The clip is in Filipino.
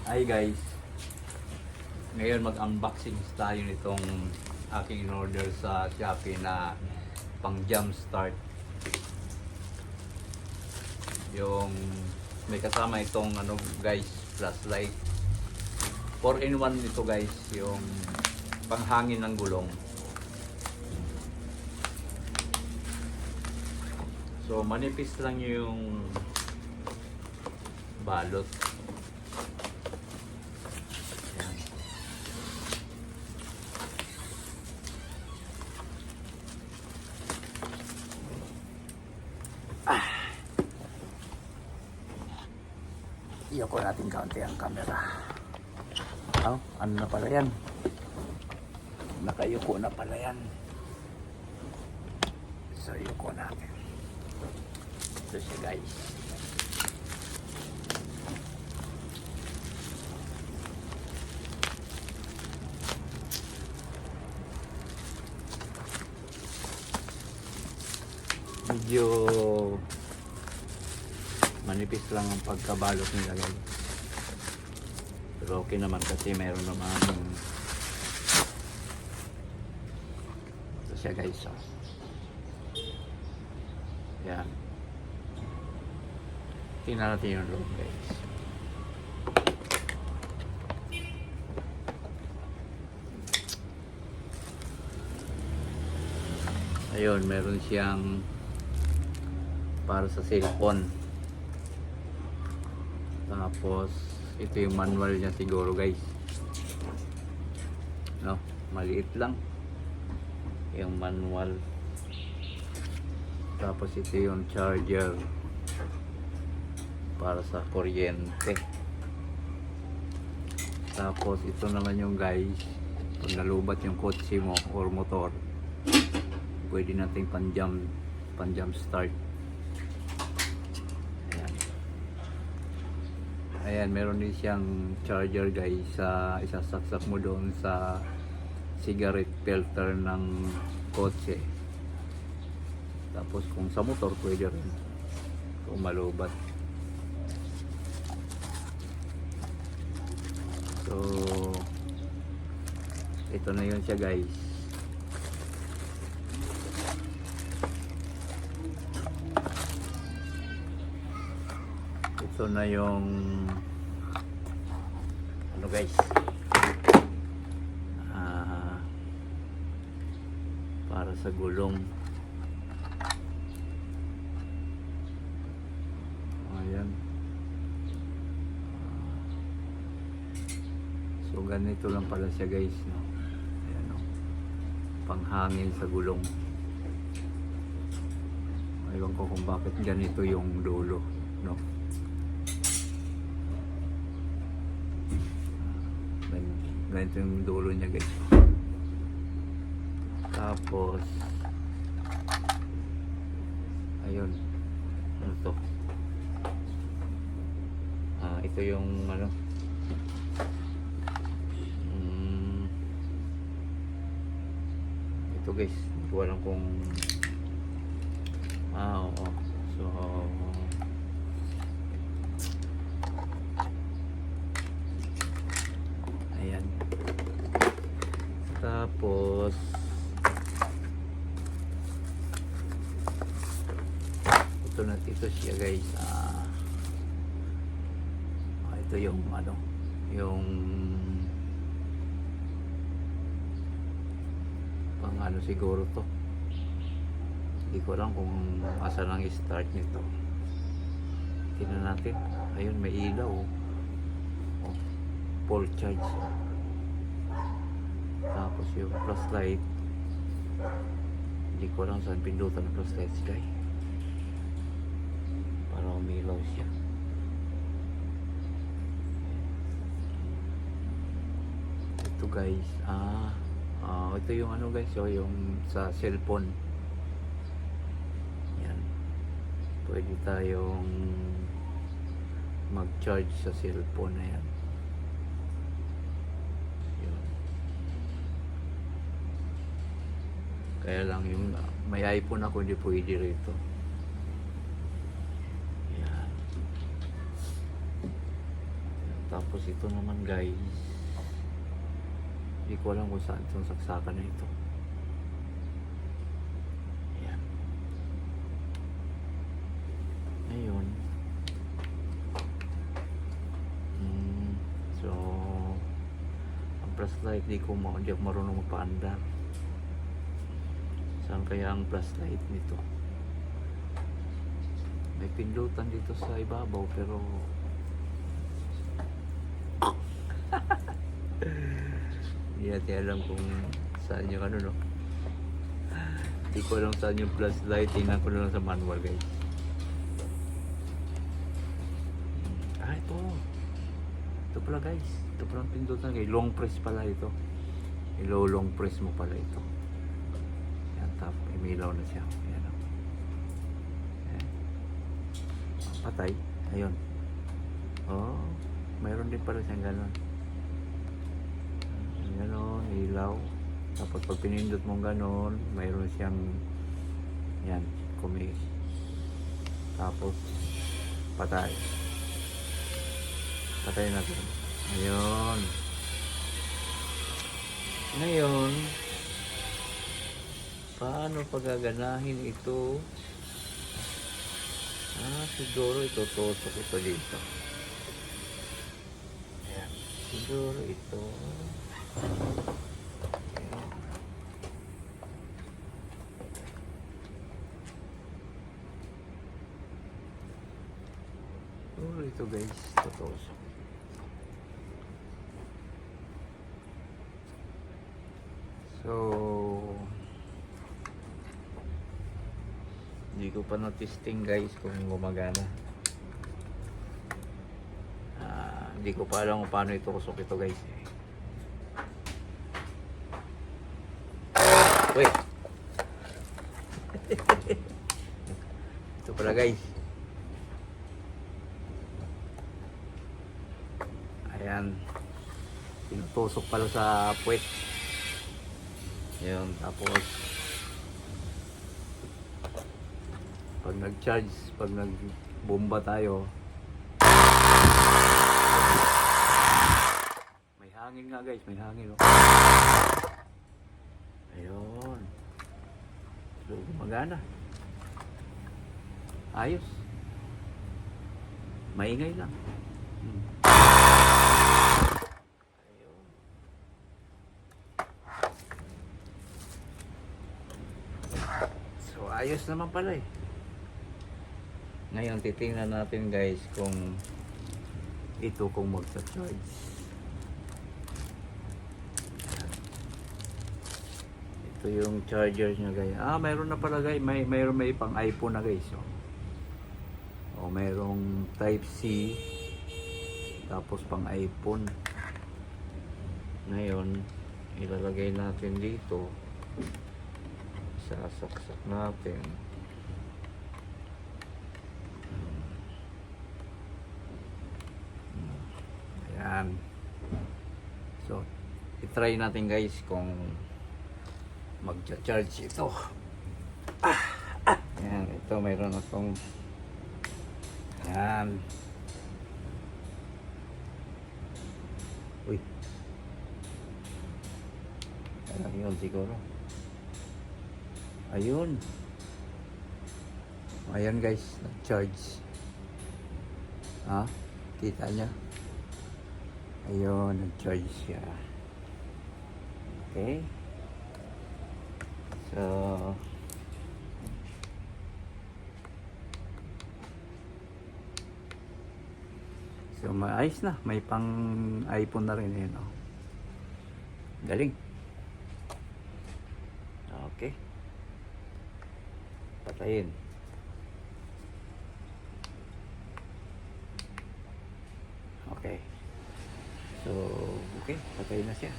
Hi guys, ngayon mag-unboxing tayo nitong aking in-order sa Shopee na pang jump start. Yung may kasama itong ano guys, flashlight. 4-in-1 ito guys, yung panghangin ng gulong. So manipis lang yung balot. Iyoko natin kaunti ang camera. Ano na pala yan? Nakayuko na pala yan. So, iyoko natin. Ito siya guys. Medyo manipis lang ang pagkabalot nila guys. Pero okay naman kasi meron naman ito siya guys. So. Yan. Tingnan natin yung loob guys. Ayun, meron siyang para sa cellphone. Tapos ito yung manual niya siguro guys. No, maliit lang yung manual. Tapos ito yung charger para sa kuryente. Tapos ito naman yung guys, pag nalubat yung kotse mo or motor, pwede nating pan-jump start. Ayan, meron din siyang charger guys sa isasaksak mo doon sa cigarette filter ng kotse. Tapos kung sa motor pwede rin kung malubat. So ito na yun siya guys. Ito na yung ano guys, para sa gulong. Ayan. So ganito lang pala siya guys, no? Ayan, no? Panghangin sa gulong. Ewan ko kung bakit ganito yung dulo, no? Ganito yung dulo niya guys. Tapos ayun, ano to, ito yung ano, ito guys, hindi ko alam kung oo. So ayan. Tapos ito siya guys. Ito yung ano, yung pang ano siguro to. Hindi ko alam kung asa lang i-start nito. Tingnan natin. Ayun, may ilaw. Full charge. Tapos yung flashlight, hindi ko lang saan pindutan ng flashlight guys para umilaw siya. Ito guys, ito yung ano guys, so yung sa cellphone. Yan, pwede tayong mag-charge sa cellphone na yan. Kaya lang yung may iPhone ako, hindi pwede rito. Yan. Tapos ito naman guys, hindi ko alam kung saan itong saksakan na ito. Ayan. Ngayon, so ang flashlight di ako marunong magpaandar. Saan kaya ang flashlight nito? May pindutan dito sa ibabaw pero hindi natin alam kung saan yung ano, no? Hindi ko alam saan yung flashlight. Tingnan ko na lang sa manual guys. Ito. Ito pala guys. Ito pala ang pindutan guys. Long press pala ito. Long press mo pala ito. Yan, tap. Imilaw na siya. Yan, oh. Yan. Patay. Ayun. Oh, mayroon din pala siyang ganon. Ganon, ilaw. Tapos pag pinindot mong ganon, mayroon siyang yan, tapos patay. Patay natin. Ayun. Ngayon, paano pagaganahin ito? Siguro itutusok ito dito. Ayan. Siguro ito. Siguro ito guys, tutusok. So, hindi ko pa na-testing guys kung gumagana. Hindi ko pa alam kung paano itusok ito guys. Wait. Ito pala guys. Ayan. Pinutusok pala sa puwet. Ayan. Tapos pag nag-charge, pag nag-bomba tayo, may hangin nga guys. May hangin, oh. Ayun. So, gumagana. Ayos. Maingay lang. Ayun. So, ayos naman pala eh. Ngayon, titingnan natin guys kung ito kung magsa-charge. Ito yung charger niya guys. Mayroon na pala guys. Mayroon pang iPhone na guys. O mayroong type C. Tapos pang iPhone. Ngayon, ilalagay natin dito. Sasaksak natin. Ayan. So, itry natin guys kung mag-charge ito. Ayan, ito mayroon akong ayan. Uy. Ayan yun siguro. Ayun. Ayan guys, nag-charge. Kita niya? Ayun, nag-charge siya. Okay. So maayos na. May pang iPhone na rin yun. Galing. Okay. Patayin. Okay. So, okay. Patayin na siya.